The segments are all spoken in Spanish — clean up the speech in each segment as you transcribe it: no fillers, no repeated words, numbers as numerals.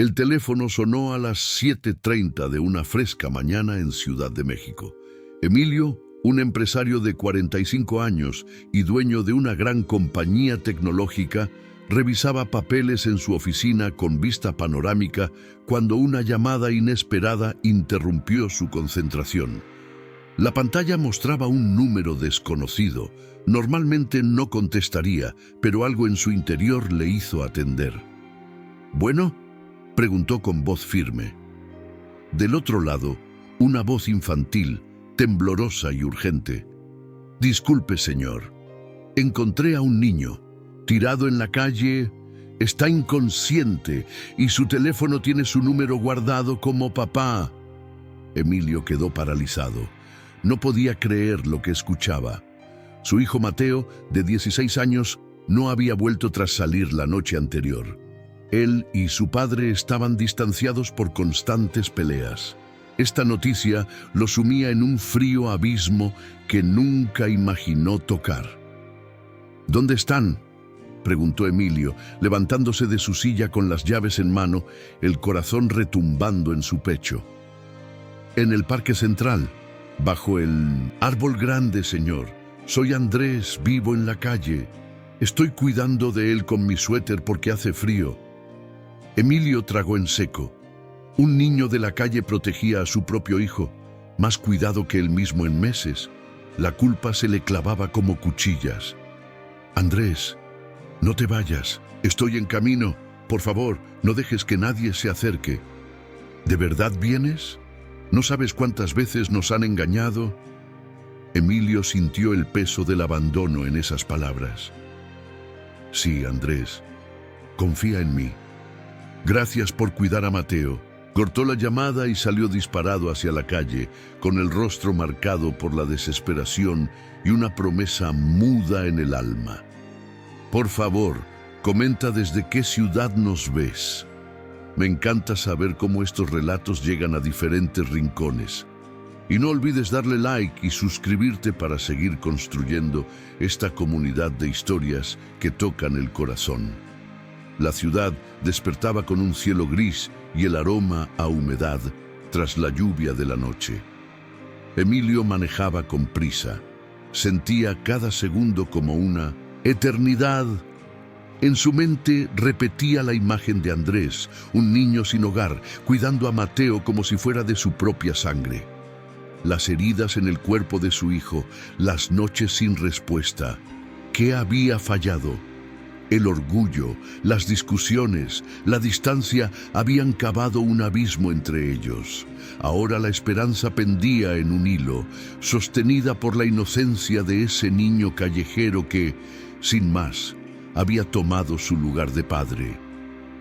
El teléfono sonó a las 7:30 de una fresca mañana en Ciudad de México. Emilio, un empresario de 45 años y dueño de una gran compañía tecnológica, revisaba papeles en su oficina con vista panorámica cuando una llamada inesperada interrumpió su concentración. La pantalla mostraba un número desconocido. Normalmente no contestaría, pero algo en su interior le hizo atender. «¿Bueno?», preguntó con voz firme. Del otro lado, una voz infantil, temblorosa y urgente. «Disculpe, señor. Encontré a un niño, tirado en la calle. Está inconsciente y su teléfono tiene su número guardado como papá». Emilio quedó paralizado. No podía creer lo que escuchaba. Su hijo Mateo, de 16 años, no había vuelto tras salir la noche anterior. Él y su padre estaban distanciados por constantes peleas. Esta noticia lo sumía en un frío abismo que nunca imaginó tocar. «¿Dónde están?», preguntó Emilio, levantándose de su silla con las llaves en mano, el corazón retumbando en su pecho. «En el Parque Central, bajo el árbol grande, señor. Soy Andrés, vivo en la calle. Estoy cuidando de él con mi suéter porque hace frío». Emilio tragó en seco. Un niño de la calle protegía a su propio hijo, más cuidado que él mismo en meses. La culpa se le clavaba como cuchillas. «Andrés, no te vayas. Estoy en camino. Por favor, no dejes que nadie se acerque». «¿De verdad vienes? ¿No sabes cuántas veces nos han engañado?». Emilio sintió el peso del abandono en esas palabras. «Sí, Andrés. Confía en mí. Gracias por cuidar a Mateo». Cortó la llamada y salió disparado hacia la calle, con el rostro marcado por la desesperación y una promesa muda en el alma. «Por favor, comenta desde qué ciudad nos ves. Me encanta saber cómo estos relatos llegan a diferentes rincones. Y no olvides darle like y suscribirte para seguir construyendo esta comunidad de historias que tocan el corazón». La ciudad despertaba con un cielo gris y el aroma a humedad tras la lluvia de la noche. Emilio manejaba con prisa. Sentía cada segundo como una eternidad. En su mente repetía la imagen de Andrés, un niño sin hogar, cuidando a Mateo como si fuera de su propia sangre. Las heridas en el cuerpo de su hijo, las noches sin respuesta. ¿Qué había fallado? El orgullo, las discusiones, la distancia habían cavado un abismo entre ellos. Ahora la esperanza pendía en un hilo, sostenida por la inocencia de ese niño callejero que, sin más, había tomado su lugar de padre.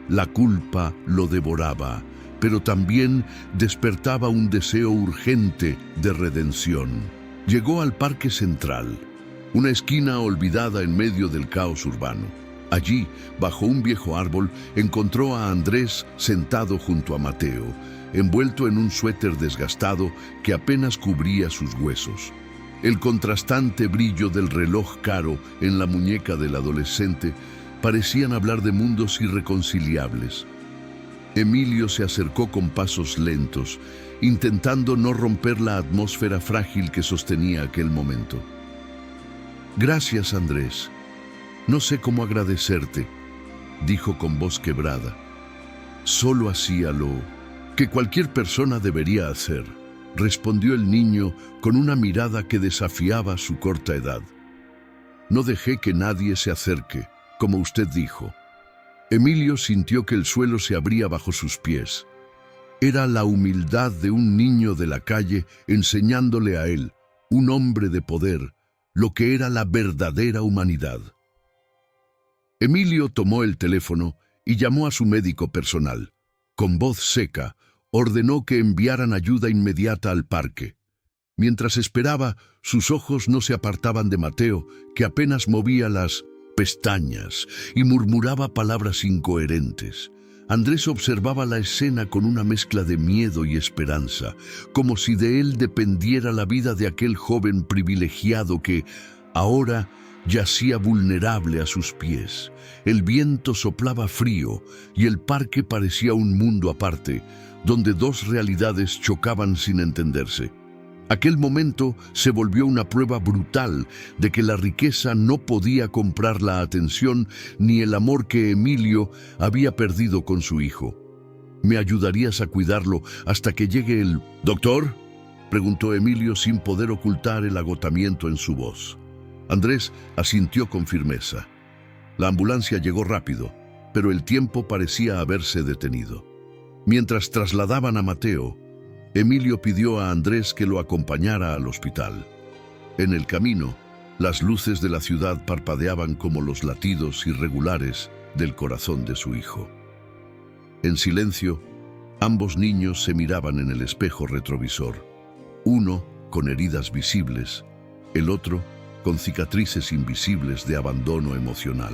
La culpa lo devoraba, pero también despertaba un deseo urgente de redención. Llegó al Parque Central, una esquina olvidada en medio del caos urbano. Allí, bajo un viejo árbol, encontró a Andrés sentado junto a Mateo, envuelto en un suéter desgastado que apenas cubría sus huesos. El contrastante brillo del reloj caro en la muñeca del adolescente parecían hablar de mundos irreconciliables. Emilio se acercó con pasos lentos, intentando no romper la atmósfera frágil que sostenía aquel momento. «Gracias, Andrés. No sé cómo agradecerte», dijo con voz quebrada. «Solo hacía lo que cualquier persona debería hacer», respondió el niño con una mirada que desafiaba su corta edad. «No dejé que nadie se acerque, como usted dijo». Emilio sintió que el suelo se abría bajo sus pies. Era la humildad de un niño de la calle enseñándole a él, un hombre de poder, lo que era la verdadera humanidad. Emilio tomó el teléfono y llamó a su médico personal. Con voz seca, ordenó que enviaran ayuda inmediata al parque. Mientras esperaba, sus ojos no se apartaban de Mateo, que apenas movía las pestañas y murmuraba palabras incoherentes. Andrés observaba la escena con una mezcla de miedo y esperanza, como si de él dependiera la vida de aquel joven privilegiado que, ahora, yacía vulnerable a sus pies. El viento soplaba frío y el parque parecía un mundo aparte, donde dos realidades chocaban sin entenderse. Aquel momento se volvió una prueba brutal de que la riqueza no podía comprar la atención ni el amor que Emilio había perdido con su hijo. ¿Me ayudarías a cuidarlo hasta que llegue el doctor?, preguntó Emilio sin poder ocultar el agotamiento en su voz. Andrés asintió con firmeza. La ambulancia llegó rápido, pero el tiempo parecía haberse detenido. Mientras trasladaban a Mateo, Emilio pidió a Andrés que lo acompañara al hospital. En el camino, las luces de la ciudad parpadeaban como los latidos irregulares del corazón de su hijo. En silencio, ambos niños se miraban en el espejo retrovisor, uno con heridas visibles, el otro con cicatrices invisibles de abandono emocional.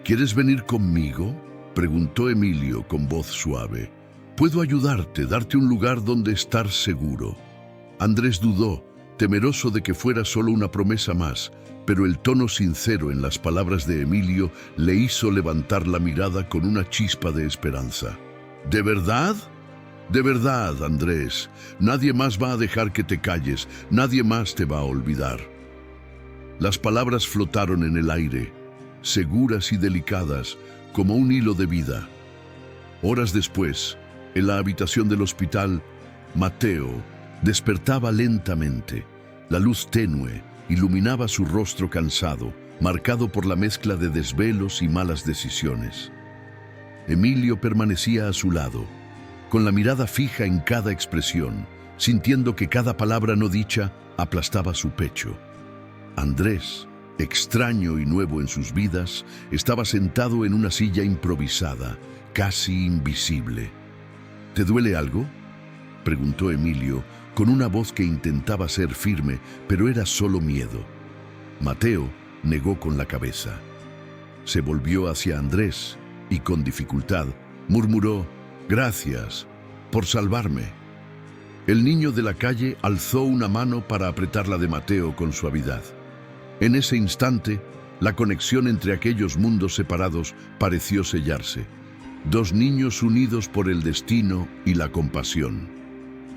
¿Quieres venir conmigo?, preguntó Emilio con voz suave. Puedo ayudarte, darte un lugar donde estar seguro. Andrés dudó, temeroso de que fuera solo una promesa más, pero el tono sincero en las palabras de Emilio le hizo levantar la mirada con una chispa de esperanza. ¿De verdad? De verdad, Andrés. Nadie más va a dejar que te calles, nadie más te va a olvidar. Las palabras flotaron en el aire, seguras y delicadas, como un hilo de vida. Horas después, en la habitación del hospital, Mateo despertaba lentamente. La luz tenue iluminaba su rostro cansado, marcado por la mezcla de desvelos y malas decisiones. Emilio permanecía a su lado, con la mirada fija en cada expresión, sintiendo que cada palabra no dicha aplastaba su pecho. Andrés, extraño y nuevo en sus vidas, estaba sentado en una silla improvisada, casi invisible. ¿Te duele algo?, preguntó Emilio, con una voz que intentaba ser firme, pero era solo miedo. Mateo negó con la cabeza. Se volvió hacia Andrés y, con dificultad, murmuró: «Gracias por salvarme». El niño de la calle alzó una mano para apretar la de Mateo con suavidad. En ese instante, la conexión entre aquellos mundos separados pareció sellarse. Dos niños unidos por el destino y la compasión.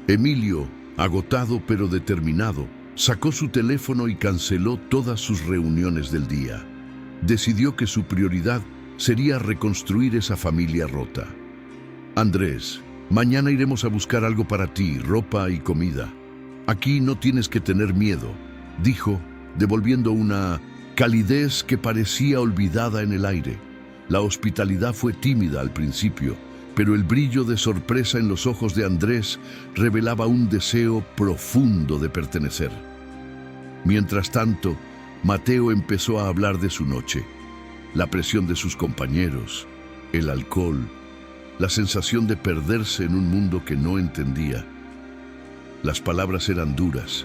Emilio, agotado pero determinado, sacó su teléfono y canceló todas sus reuniones del día. Decidió que su prioridad sería reconstruir esa familia rota. Andrés, mañana iremos a buscar algo para ti, ropa y comida. Aquí no tienes que tener miedo, dijo, devolviendo una calidez que parecía olvidada en el aire. La hospitalidad fue tímida al principio, pero el brillo de sorpresa en los ojos de Andrés revelaba un deseo profundo de pertenecer. Mientras tanto, Mateo empezó a hablar de su noche, la presión de sus compañeros, el alcohol, la sensación de perderse en un mundo que no entendía. Las palabras eran duras,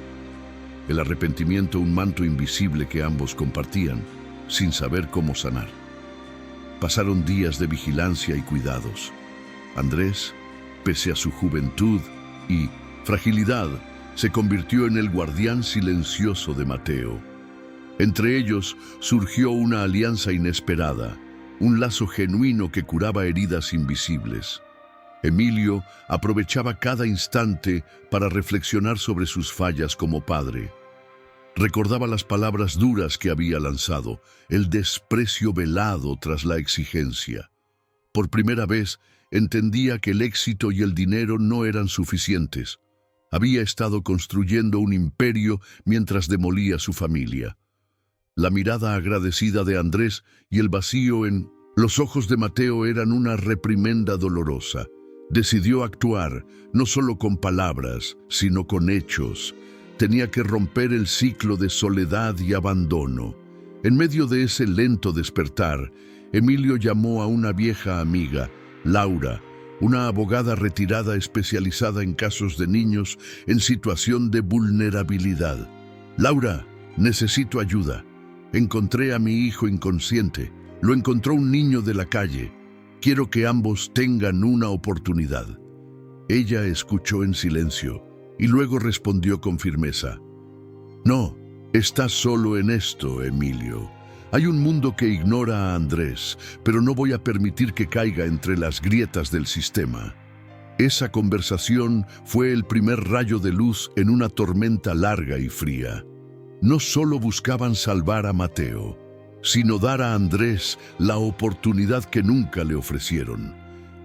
el arrepentimiento un manto invisible que ambos compartían, sin saber cómo sanar. Pasaron días de vigilancia y cuidados. Andrés, pese a su juventud y fragilidad, se convirtió en el guardián silencioso de Mateo. Entre ellos surgió una alianza inesperada, un lazo genuino que curaba heridas invisibles. Emilio aprovechaba cada instante para reflexionar sobre sus fallas como padre. Recordaba las palabras duras que había lanzado, el desprecio velado tras la exigencia. Por primera vez entendía que el éxito y el dinero no eran suficientes. Había estado construyendo un imperio mientras demolía su familia. La mirada agradecida de Andrés y el vacío en los ojos de Mateo eran una reprimenda dolorosa. Decidió actuar, no solo con palabras, sino con hechos. Tenía que romper el ciclo de soledad y abandono. En medio de ese lento despertar, Emilio llamó a una vieja amiga, Laura, una abogada retirada especializada en casos de niños en situación de vulnerabilidad. «Laura, necesito ayuda. Encontré a mi hijo inconsciente. Lo encontró un niño de la calle. Quiero que ambos tengan una oportunidad». Ella escuchó en silencio y luego respondió con firmeza: «No, estás solo en esto, Emilio. Hay un mundo que ignora a Andrés, pero no voy a permitir que caiga entre las grietas del sistema. Esa conversación fue el primer rayo de luz en una tormenta larga y fría. No solo buscaban salvar a Mateo, sino dar a Andrés la oportunidad que nunca le ofrecieron.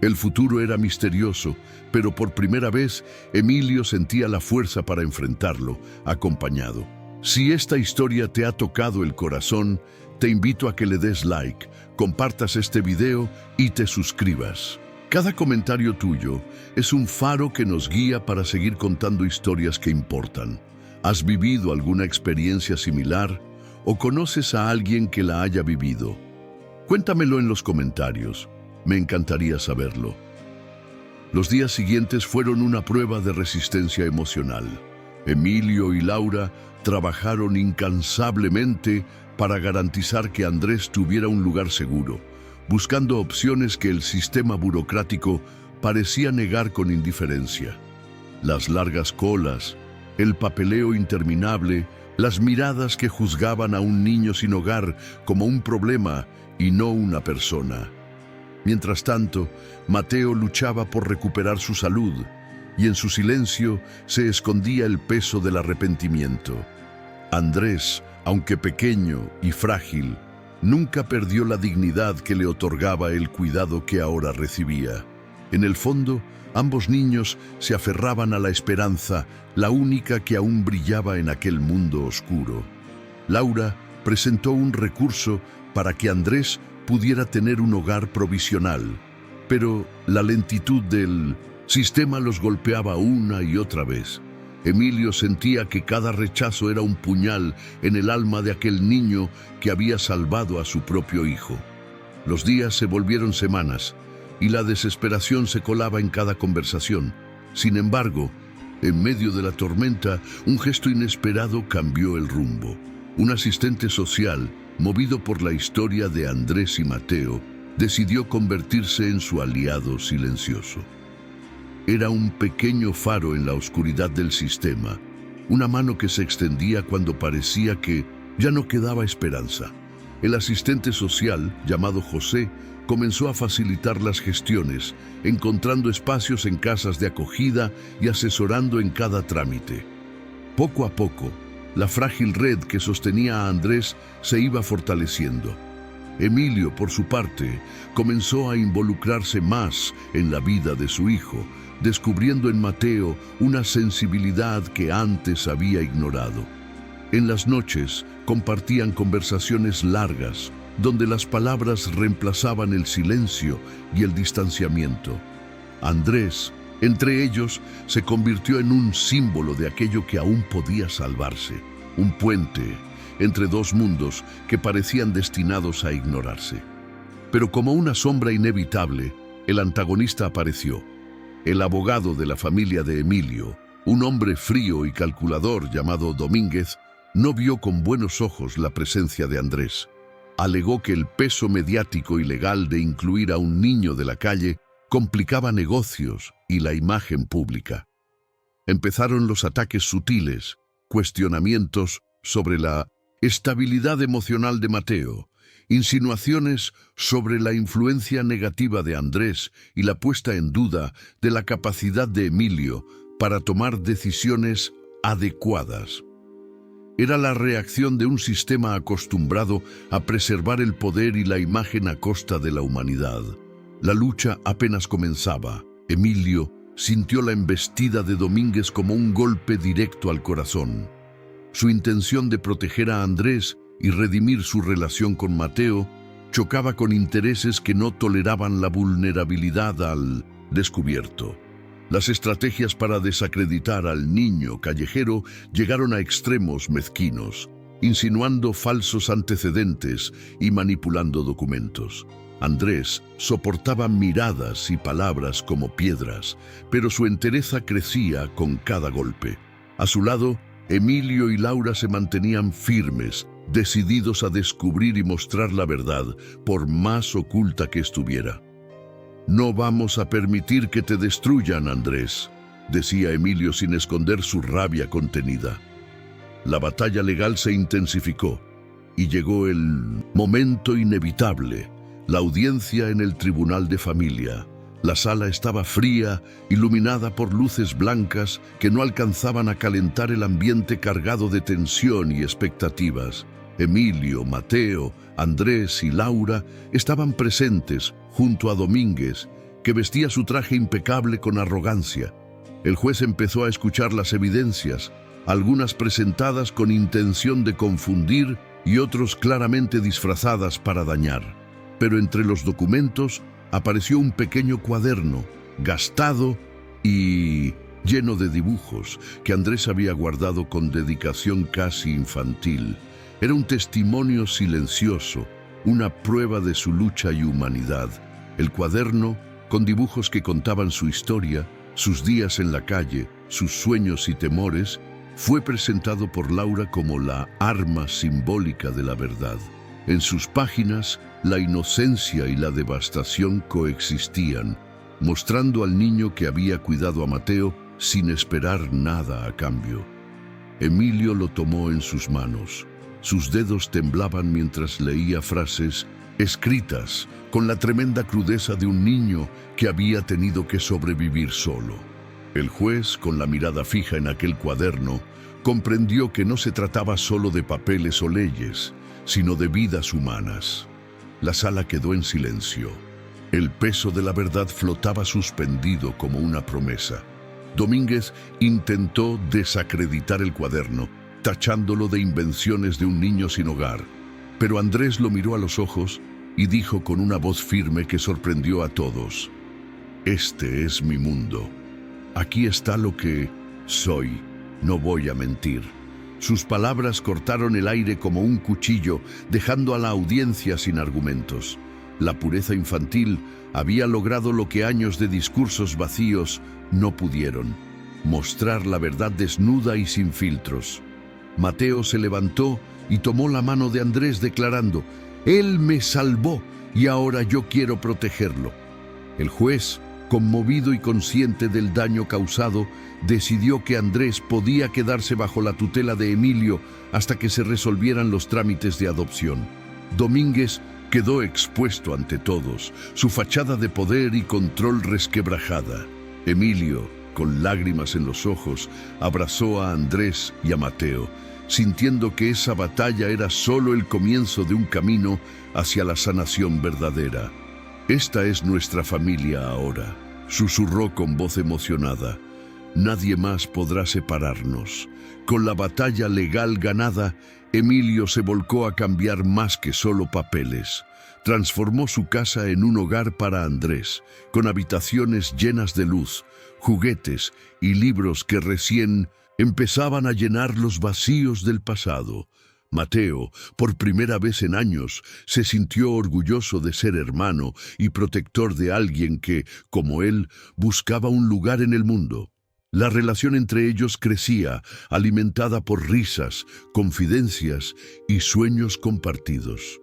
El futuro era misterioso, pero por primera vez Emilio sentía la fuerza para enfrentarlo, acompañado. Si esta historia te ha tocado el corazón, te invito a que le des like, compartas este video y te suscribas. Cada comentario tuyo es un faro que nos guía para seguir contando historias que importan. ¿Has vivido alguna experiencia similar o conoces a alguien que la haya vivido? Cuéntamelo en los comentarios. Me encantaría saberlo. Los días siguientes fueron una prueba de resistencia emocional. Emilio y Laura trabajaron incansablemente para garantizar que Andrés tuviera un lugar seguro, buscando opciones que el sistema burocrático parecía negar con indiferencia. Las largas colas, el papeleo interminable, las miradas que juzgaban a un niño sin hogar como un problema y no una persona. Mientras tanto, Mateo luchaba por recuperar su salud y en su silencio se escondía el peso del arrepentimiento. Andrés, aunque pequeño y frágil, nunca perdió la dignidad que le otorgaba el cuidado que ahora recibía. En el fondo, ambos niños se aferraban a la esperanza, la única que aún brillaba en aquel mundo oscuro. Laura presentó un recurso para que Andrés pudiera tener un hogar provisional, pero la lentitud del sistema los golpeaba una y otra vez. Emilio sentía que cada rechazo era un puñal en el alma de aquel niño que había salvado a su propio hijo. Los días se volvieron semanas y la desesperación se colaba en cada conversación. Sin embargo, en medio de la tormenta, un gesto inesperado cambió el rumbo. Un asistente social, movido por la historia de Andrés y Mateo, decidió convertirse en su aliado silencioso. Era un pequeño faro en la oscuridad del sistema, una mano que se extendía cuando parecía que ya no quedaba esperanza. El asistente social, llamado José, comenzó a facilitar las gestiones, encontrando espacios en casas de acogida y asesorando en cada trámite. Poco a poco, la frágil red que sostenía a Andrés se iba fortaleciendo. Emilio, por su parte, comenzó a involucrarse más en la vida de su hijo, descubriendo en Mateo una sensibilidad que antes había ignorado. En las noches compartían conversaciones largas, donde las palabras reemplazaban el silencio y el distanciamiento. Andrés, entre ellos, se convirtió en un símbolo de aquello que aún podía salvarse, un puente entre dos mundos que parecían destinados a ignorarse. Pero como una sombra inevitable, el antagonista apareció. El abogado de la familia de Emilio, un hombre frío y calculador llamado Domínguez, no vio con buenos ojos la presencia de Andrés. Alegó que el peso mediático y legal de incluir a un niño de la calle complicaba negocios y la imagen pública. Empezaron los ataques sutiles, cuestionamientos sobre la estabilidad emocional de Mateo, insinuaciones sobre la influencia negativa de Andrés y la puesta en duda de la capacidad de Emilio para tomar decisiones adecuadas. Era la reacción de un sistema acostumbrado a preservar el poder y la imagen a costa de la humanidad. La lucha apenas comenzaba. Emilio sintió la embestida de Domínguez como un golpe directo al corazón. Su intención de proteger a Andrés y redimir su relación con Mateo chocaba con intereses que no toleraban la vulnerabilidad al descubierto. Las estrategias para desacreditar al niño callejero llegaron a extremos mezquinos, insinuando falsos antecedentes y manipulando documentos. Andrés soportaba miradas y palabras como piedras, pero su entereza crecía con cada golpe. A su lado, Emilio y Laura se mantenían firmes, decididos a descubrir y mostrar la verdad, por más oculta que estuviera. «No vamos a permitir que te destruyan, Andrés», decía Emilio sin esconder su rabia contenida. La batalla legal se intensificó. Y llegó el momento inevitable, la audiencia en el tribunal de familia. La sala estaba fría, iluminada por luces blancas que no alcanzaban a calentar el ambiente cargado de tensión y expectativas. Emilio, Mateo, Andrés y Laura estaban presentes junto a Domínguez, que vestía su traje impecable con arrogancia. El juez empezó a escuchar las evidencias, algunas presentadas con intención de confundir y otros claramente disfrazadas para dañar. Pero entre los documentos apareció un pequeño cuaderno, gastado y lleno de dibujos, que Andrés había guardado con dedicación casi infantil. Era un testimonio silencioso, una prueba de su lucha y humanidad. El cuaderno, con dibujos que contaban su historia, sus días en la calle, sus sueños y temores, fue presentado por Laura como la arma simbólica de la verdad. En sus páginas, la inocencia y la devastación coexistían, mostrando al niño que había cuidado a Mateo sin esperar nada a cambio. Emilio lo tomó en sus manos. Sus dedos temblaban mientras leía frases escritas con la tremenda crudeza de un niño que había tenido que sobrevivir solo. El juez, con la mirada fija en aquel cuaderno, comprendió que no se trataba solo de papeles o leyes, sino de vidas humanas. La sala quedó en silencio. El peso de la verdad flotaba suspendido como una promesa. Domínguez intentó desacreditar el cuaderno, tachándolo de invenciones de un niño sin hogar. Pero Andrés lo miró a los ojos y dijo con una voz firme que sorprendió a todos: «Este es mi mundo. Aquí está lo que soy. No voy a mentir». Sus palabras cortaron el aire como un cuchillo, dejando a la audiencia sin argumentos. La pureza infantil había logrado lo que años de discursos vacíos no pudieron: mostrar la verdad desnuda y sin filtros. Mateo se levantó y tomó la mano de Andrés declarando: «Él me salvó y ahora yo quiero protegerlo». El juez, conmovido y consciente del daño causado, decidió que Andrés podía quedarse bajo la tutela de Emilio hasta que se resolvieran los trámites de adopción. Domínguez quedó expuesto ante todos, su fachada de poder y control resquebrajada. Emilio, con lágrimas en los ojos, abrazó a Andrés y a Mateo, sintiendo que esa batalla era solo el comienzo de un camino hacia la sanación verdadera. «Esta es nuestra familia ahora», susurró con voz emocionada. «Nadie más podrá separarnos». Con la batalla legal ganada, Emilio se volcó a cambiar más que solo papeles. Transformó su casa en un hogar para Andrés, con habitaciones llenas de luz, juguetes y libros que recién empezaban a llenar los vacíos del pasado. Mateo, por primera vez en años, se sintió orgulloso de ser hermano y protector de alguien que, como él, buscaba un lugar en el mundo. La relación entre ellos crecía, alimentada por risas, confidencias y sueños compartidos.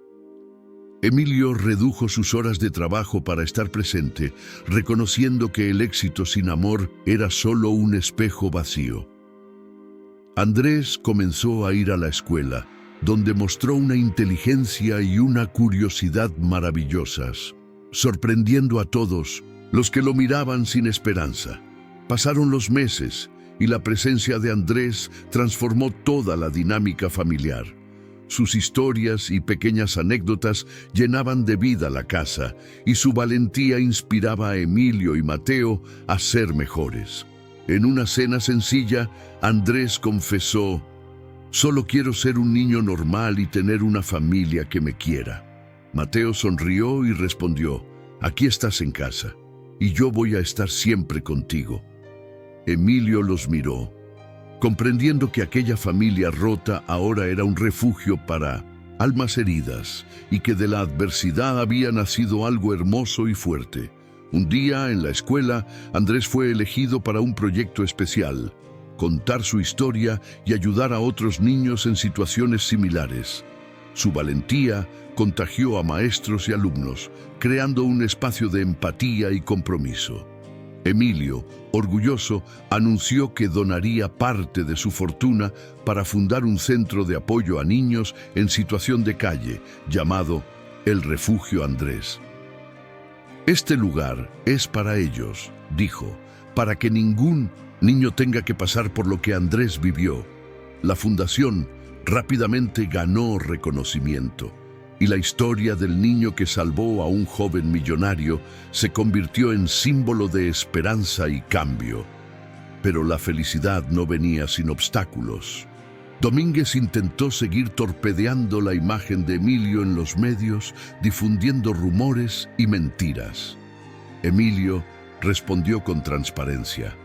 Emilio redujo sus horas de trabajo para estar presente, reconociendo que el éxito sin amor era solo un espejo vacío. Andrés comenzó a ir a la escuela, donde mostró una inteligencia y una curiosidad maravillosas, sorprendiendo a todos los que lo miraban sin esperanza. Pasaron los meses y la presencia de Andrés transformó toda la dinámica familiar. Sus historias y pequeñas anécdotas llenaban de vida la casa, y su valentía inspiraba a Emilio y Mateo a ser mejores. En una cena sencilla, Andrés confesó: «Solo quiero ser un niño normal y tener una familia que me quiera». Mateo sonrió y respondió: «Aquí estás en casa, y yo voy a estar siempre contigo». Emilio los miró, comprendiendo que aquella familia rota ahora era un refugio para almas heridas, y que de la adversidad había nacido algo hermoso y fuerte. Un día, en la escuela, Andrés fue elegido para un proyecto especial: contar su historia y ayudar a otros niños en situaciones similares. Su valentía contagió a maestros y alumnos, creando un espacio de empatía y compromiso. Emilio, orgulloso, anunció que donaría parte de su fortuna para fundar un centro de apoyo a niños en situación de calle, llamado el Refugio Andrés. Este lugar es para ellos, dijo, para que ningún niño tenga que pasar por lo que Andrés vivió. La fundación rápidamente ganó reconocimiento y la historia del niño que salvó a un joven millonario se convirtió en símbolo de esperanza y cambio. Pero la felicidad no venía sin obstáculos. Domínguez intentó seguir torpedeando la imagen de Emilio en los medios, difundiendo rumores y mentiras. Emilio respondió con transparencia,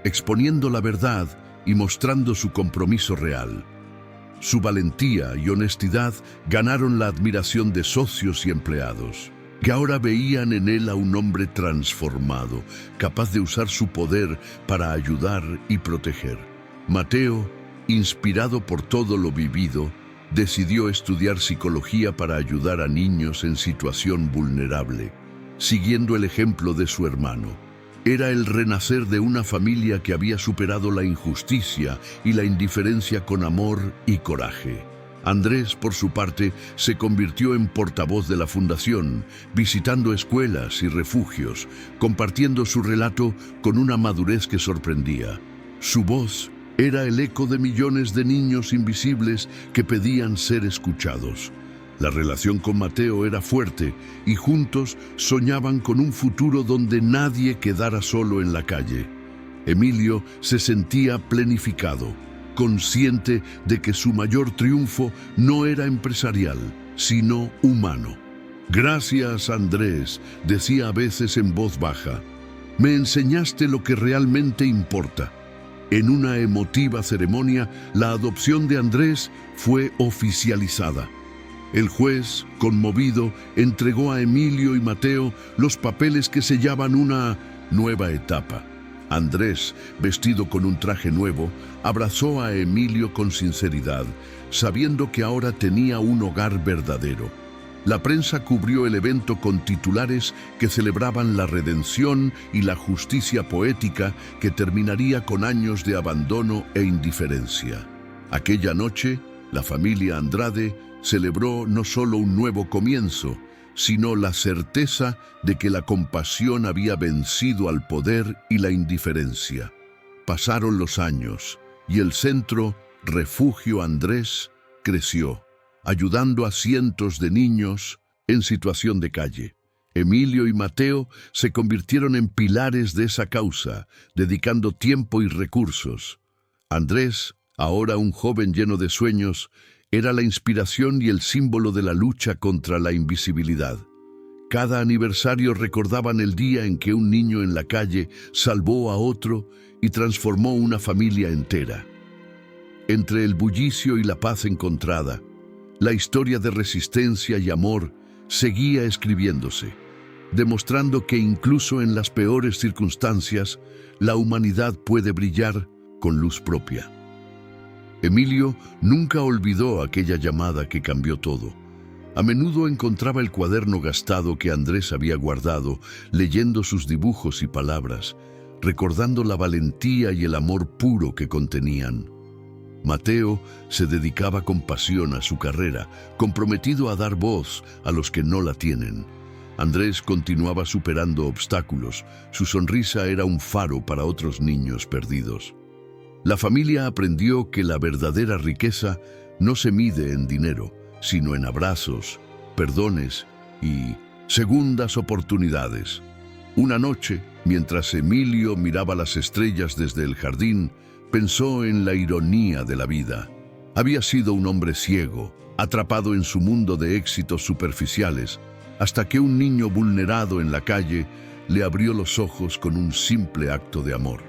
exponiendo la verdad y mostrando su compromiso real. Su valentía y honestidad ganaron la admiración de socios y empleados, que ahora veían en él a un hombre transformado, capaz de usar su poder para ayudar y proteger. Mateo, inspirado por todo lo vivido, decidió estudiar psicología para ayudar a niños en situación vulnerable, siguiendo el ejemplo de su hermano. Era el renacer de una familia que había superado la injusticia y la indiferencia con amor y coraje. Andrés, por su parte, se convirtió en portavoz de la fundación, visitando escuelas y refugios, compartiendo su relato con una madurez que sorprendía. Su voz era el eco de millones de niños invisibles que pedían ser escuchados. La relación con Mateo era fuerte y juntos soñaban con un futuro donde nadie quedara solo en la calle. Emilio se sentía planificado, consciente de que su mayor triunfo no era empresarial, sino humano. «Gracias, Andrés», decía a veces en voz baja. «Me enseñaste lo que realmente importa». En una emotiva ceremonia, la adopción de Andrés fue oficializada. El juez, conmovido, entregó a Emilio y Mateo los papeles que sellaban una nueva etapa. Andrés, vestido con un traje nuevo, abrazó a Emilio con sinceridad, sabiendo que ahora tenía un hogar verdadero. La prensa cubrió el evento con titulares que celebraban la redención y la justicia poética que terminaría con años de abandono e indiferencia. Aquella noche, la familia Andrade celebró no solo un nuevo comienzo, sino la certeza de que la compasión había vencido al poder y la indiferencia. Pasaron los años y el centro Refugio Andrés creció, ayudando a cientos de niños en situación de calle. Emilio y Mateo se convirtieron en pilares de esa causa, dedicando tiempo y recursos. Andrés, ahora un joven lleno de sueños, era la inspiración y el símbolo de la lucha contra la invisibilidad. Cada aniversario recordaban el día en que un niño en la calle salvó a otro y transformó una familia entera. Entre el bullicio y la paz encontrada, la historia de resistencia y amor seguía escribiéndose, demostrando que incluso en las peores circunstancias, la humanidad puede brillar con luz propia. Emilio nunca olvidó aquella llamada que cambió todo. A menudo encontraba el cuaderno gastado que Andrés había guardado, leyendo sus dibujos y palabras, recordando la valentía y el amor puro que contenían. Mateo se dedicaba con pasión a su carrera, comprometido a dar voz a los que no la tienen. Andrés continuaba superando obstáculos, su sonrisa era un faro para otros niños perdidos. La familia aprendió que la verdadera riqueza no se mide en dinero, sino en abrazos, perdones y segundas oportunidades. Una noche, mientras Emilio miraba las estrellas desde el jardín, pensó en la ironía de la vida. Había sido un hombre ciego, atrapado en su mundo de éxitos superficiales, hasta que un niño vulnerado en la calle le abrió los ojos con un simple acto de amor.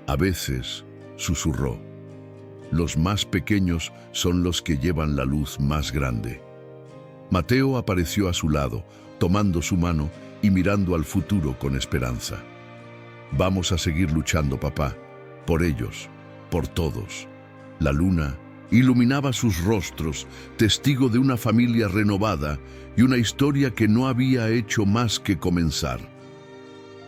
A veces, susurró, los más pequeños son los que llevan la luz más grande. Mateo apareció a su lado, tomando su mano y mirando al futuro con esperanza. Vamos a seguir luchando, papá, por ellos, por todos. La luna iluminaba sus rostros, testigo de una familia renovada y una historia que no había hecho más que comenzar.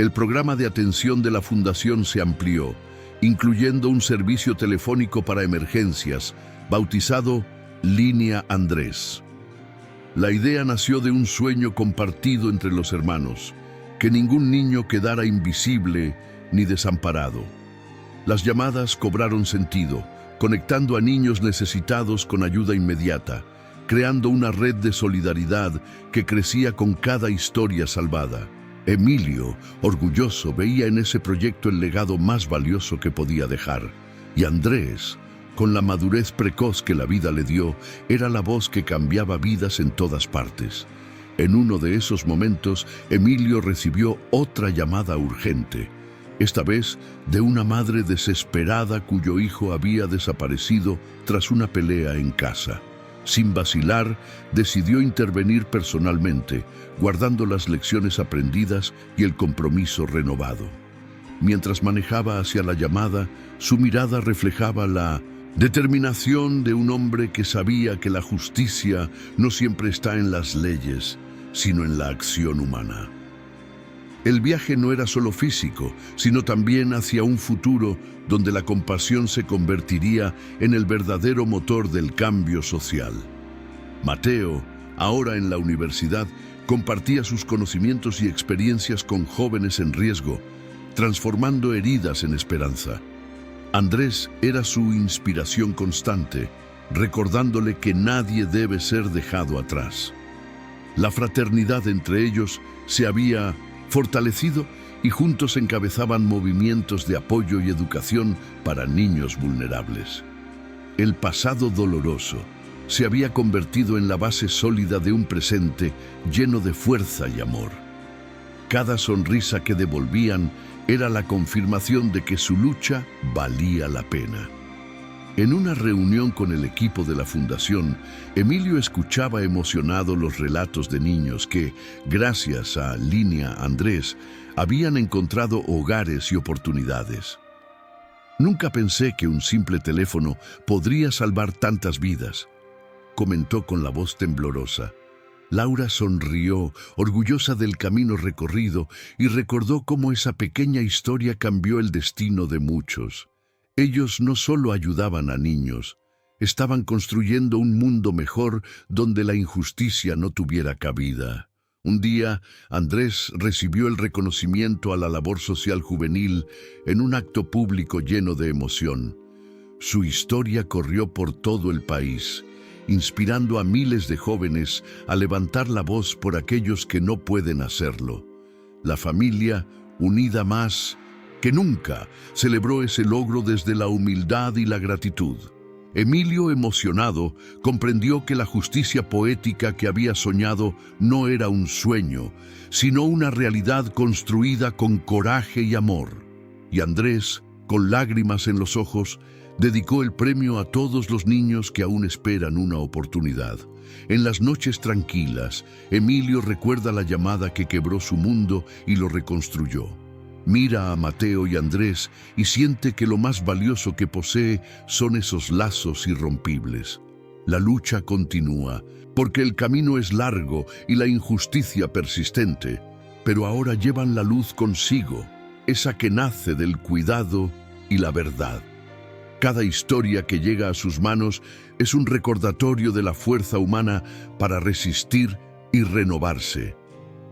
el programa de atención de la Fundación se amplió, incluyendo un servicio telefónico para emergencias, bautizado Línea Andrés. La idea nació de un sueño compartido entre los hermanos, que ningún niño quedara invisible ni desamparado. Las llamadas cobraron sentido, conectando a niños necesitados con ayuda inmediata, creando una red de solidaridad que crecía con cada historia salvada. Emilio, orgulloso, veía en ese proyecto el legado más valioso que podía dejar. Y Andrés, con la madurez precoz que la vida le dio, era la voz que cambiaba vidas en todas partes. En uno de esos momentos, Emilio recibió otra llamada urgente, esta vez de una madre desesperada cuyo hijo había desaparecido tras una pelea en casa. Sin vacilar, decidió intervenir personalmente, guardando las lecciones aprendidas y el compromiso renovado. Mientras manejaba hacia la llamada, su mirada reflejaba la determinación de un hombre que sabía que la justicia no siempre está en las leyes, sino en la acción humana. El viaje no era solo físico, sino también hacia un futuro donde la compasión se convertiría en el verdadero motor del cambio social. Mateo, ahora en la universidad, compartía sus conocimientos y experiencias con jóvenes en riesgo, transformando heridas en esperanza. Andrés era su inspiración constante, recordándole que nadie debe ser dejado atrás. La fraternidad entre ellos se había fortalecido y juntos encabezaban movimientos de apoyo y educación para niños vulnerables. El pasado doloroso se había convertido en la base sólida de un presente lleno de fuerza y amor. Cada sonrisa que devolvían era la confirmación de que su lucha valía la pena. En una reunión con el equipo de la Fundación, Emilio escuchaba emocionado los relatos de niños que, gracias a Línea Andrés, habían encontrado hogares y oportunidades. Nunca pensé que un simple teléfono podría salvar tantas vidas, comentó con la voz temblorosa. Laura sonrió, orgullosa del camino recorrido, y recordó cómo esa pequeña historia cambió el destino de muchos. Ellos no solo ayudaban a niños, estaban construyendo un mundo mejor donde la injusticia no tuviera cabida. Un día, Andrés recibió el reconocimiento a la labor social juvenil en un acto público lleno de emoción. Su historia corrió por todo el país, inspirando a miles de jóvenes a levantar la voz por aquellos que no pueden hacerlo. La familia, unida más que nunca, celebró ese logro desde la humildad y la gratitud. Emilio, emocionado, comprendió que la justicia poética que había soñado no era un sueño, sino una realidad construida con coraje y amor. Y Andrés, con lágrimas en los ojos, dedicó el premio a todos los niños que aún esperan una oportunidad. En las noches tranquilas, Emilio recuerda la llamada que quebró su mundo y lo reconstruyó. Mira a Mateo y Andrés y siente que lo más valioso que posee son esos lazos irrompibles. La lucha continúa, porque el camino es largo y la injusticia persistente, pero ahora llevan la luz consigo, esa que nace del cuidado y la verdad. Cada historia que llega a sus manos es un recordatorio de la fuerza humana para resistir y renovarse.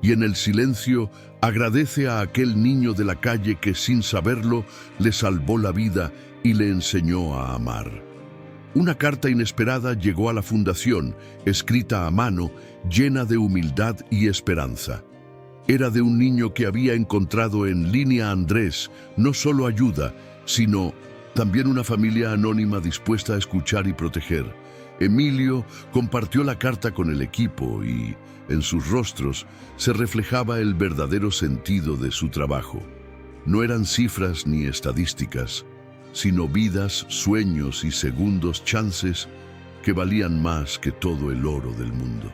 Y en el silencio agradece a aquel niño de la calle que sin saberlo le salvó la vida y le enseñó a amar. Una carta inesperada llegó a la Fundación, escrita a mano, llena de humildad y esperanza. Era de un niño que había encontrado en Línea Andrés no solo ayuda, sino también una familia anónima dispuesta a escuchar y proteger. Emilio compartió la carta con el equipo y, en sus rostros, se reflejaba el verdadero sentido de su trabajo. No eran cifras ni estadísticas, sino vidas, sueños y segundos chances que valían más que todo el oro del mundo.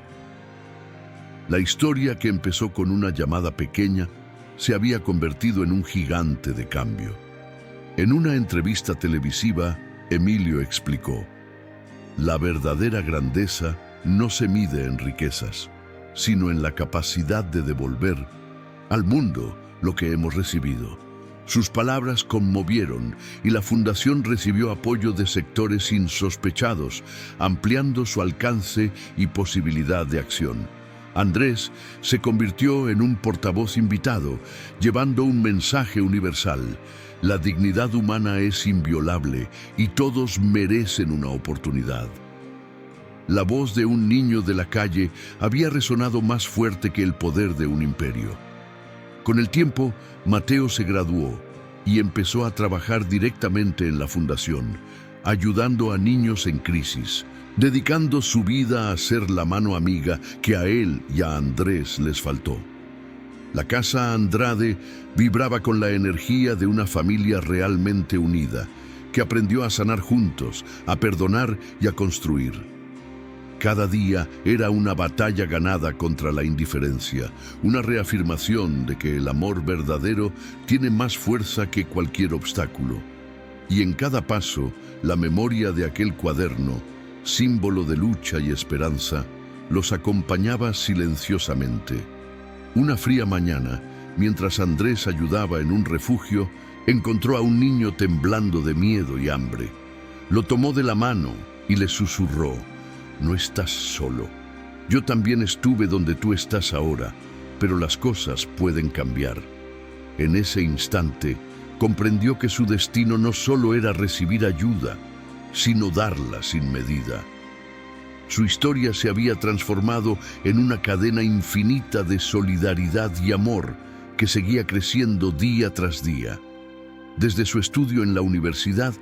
La historia, que empezó con una llamada pequeña, se había convertido en un gigante de cambio. En una entrevista televisiva, Emilio explicó: la verdadera grandeza no se mide en riquezas, sino en la capacidad de devolver al mundo lo que hemos recibido. Sus palabras conmovieron y la fundación recibió apoyo de sectores insospechados, ampliando su alcance y posibilidad de acción. Andrés se convirtió en un portavoz invitado, llevando un mensaje universal. La dignidad humana es inviolable y todos merecen una oportunidad. La voz de un niño de la calle había resonado más fuerte que el poder de un imperio. Con el tiempo, Mateo se graduó y empezó a trabajar directamente en la fundación, ayudando a niños en crisis, dedicando su vida a ser la mano amiga que a él y a Andrés les faltó. La Casa Andrade vibraba con la energía de una familia realmente unida, que aprendió a sanar juntos, a perdonar y a construir. Cada día era una batalla ganada contra la indiferencia, una reafirmación de que el amor verdadero tiene más fuerza que cualquier obstáculo. Y en cada paso, la memoria de aquel cuaderno, símbolo de lucha y esperanza, los acompañaba silenciosamente. Una fría mañana, mientras Andrés ayudaba en un refugio, encontró a un niño temblando de miedo y hambre. Lo tomó de la mano y le susurró: «No estás solo. Yo también estuve donde tú estás ahora, pero las cosas pueden cambiar». En ese instante, comprendió que su destino no solo era recibir ayuda, sino darla sin medida. Su historia se había transformado en una cadena infinita de solidaridad y amor que seguía creciendo día tras día. Desde su estudio en la universidad,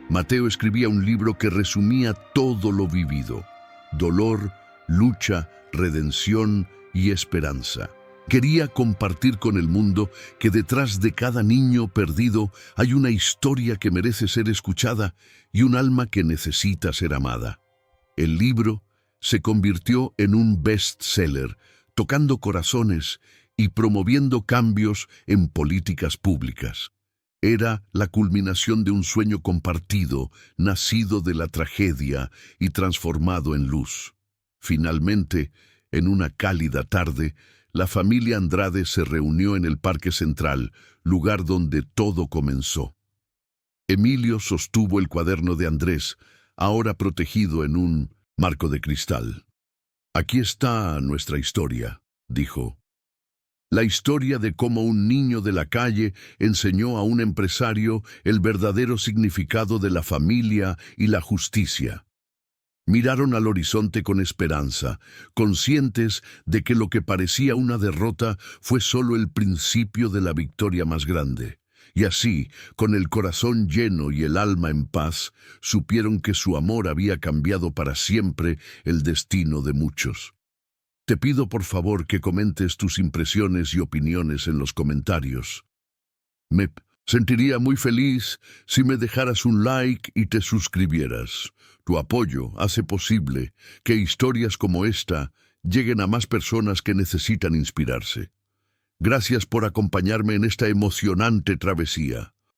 Mateo escribía un libro que resumía todo lo vivido: dolor, lucha, redención y esperanza. Quería compartir con el mundo que detrás de cada niño perdido hay una historia que merece ser escuchada y un alma que necesita ser amada. El libro se convirtió en un bestseller, tocando corazones y promoviendo cambios en políticas públicas. Era la culminación de un sueño compartido, nacido de la tragedia y transformado en luz. Finalmente, en una cálida tarde, la familia Andrade se reunió en el Parque Central, lugar donde todo comenzó. Emilio sostuvo el cuaderno de Andrés, ahora protegido en un marco de cristal. «Aquí está nuestra historia», dijo. La historia de cómo un niño de la calle enseñó a un empresario el verdadero significado de la familia y la justicia. Miraron al horizonte con esperanza, conscientes de que lo que parecía una derrota fue solo el principio de la victoria más grande. Y así, con el corazón lleno y el alma en paz, supieron que su amor había cambiado para siempre el destino de muchos. Te pido por favor que comentes tus impresiones y opiniones en los comentarios. Me sentiría muy feliz si me dejaras un like y te suscribieras. Tu apoyo hace posible que historias como esta lleguen a más personas que necesitan inspirarse. Gracias por acompañarme en esta emocionante travesía.